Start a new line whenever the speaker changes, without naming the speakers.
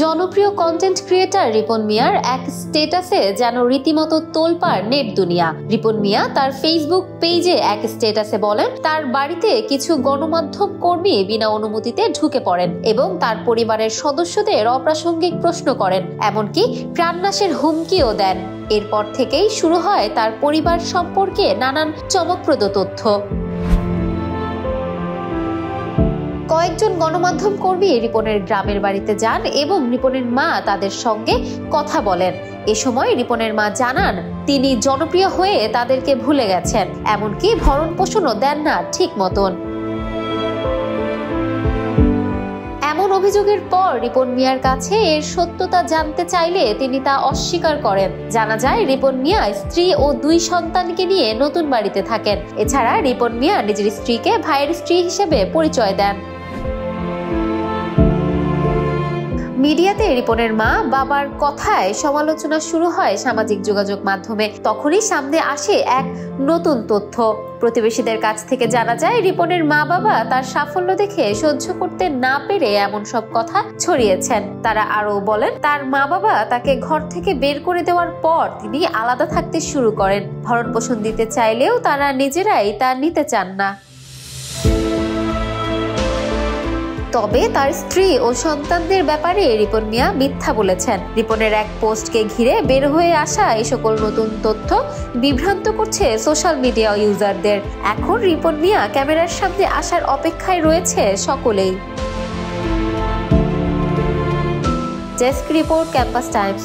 জনপ্রিয় content creator Ripon মিয়ার এক স্ট্যাটাসে যেন রীতিমতো তোলপাড় নেট দুনিয়া। রিপন মিয়া তার ফেসবুক পেজে এক স্ট্যাটাসে বলেন, তার বাড়িতে কিছু গণমাধ্যম কর্মী বিনা অনুমতিতে ঢুকে পড়েন এবং তার পরিবারের সদস্যদের অপ্রাসঙ্গিক প্রশ্ন করেন, এমনকি প্রাণনাশের হুমকিও দেন। এরপর থেকেই শুরু হয় তার পরিবার সম্পর্কে নানান চমকপ্রদ তথ্য। কয়েকজন গণমাধ্যম কর্মী রিপনের গ্রামের বাড়িতে যান এবং রিপনের মা তাদের সঙ্গে কথা বলেন। এ সময় রিপনের মা জানান, তিনি জনপ্রিয় হয়ে তাদেরকে ভুলে গেছেন, এমনকি ভরণ পোষণও দেন না ঠিক মতন। এমন অভিযোগের পর রিপন মিয়ার কাছে এর সত্যতা জানতে চাইলে তিনি তা অস্বীকার করেন। জানা যায়, রিপন মিয়া স্ত্রী ও 2 সন্তানকে নিয়ে নতুন বাড়িতে থাকেন। এছাড়া রিপন মিয়া নিজের স্ত্রীকে ভাইয়ের স্ত্রী হিসেবে পরিচয় দেন। মিডিয়াতে রিপনের মা বাবার কথায় সমালোচনা শুরু হয় সামাজিক যোগাযোগ মাধ্যমে। তখনই সামনে আসে এক নতুন তথ্য। প্রতিবেশীদের কাছ থেকে জানা যায়, রিপনের মা বাবা তার সাফল্য দেখে সহ্য করতে না পেরে এমন সব কথা ছড়িয়েছেন। তারা আরও বলেন, তার মা বাবা তাকে ঘর থেকে বের করে দেওয়ার পর তিনি আলাদা থাকতে শুরু করেন। ভরণ পোষণ দিতে চাইলেও তারা নিজেরাই তা নিতে চান না। তবে তার স্ত্রী ও সন্তানদের ব্যাপারে রিপন মিয়া মিথ্যা বলেছেন। রিপনের এক পোস্টকে ঘিরে বের হয়ে আসা এই সকল নতুন তথ্য বিভ্রান্ত করছে সোশ্যাল মিডিয়া ইউজারদের। এখন রিপন মিয়া ক্যামেরার সামনে আসার অপেক্ষায় রয়েছে সকলেই। Desk report, campus Times.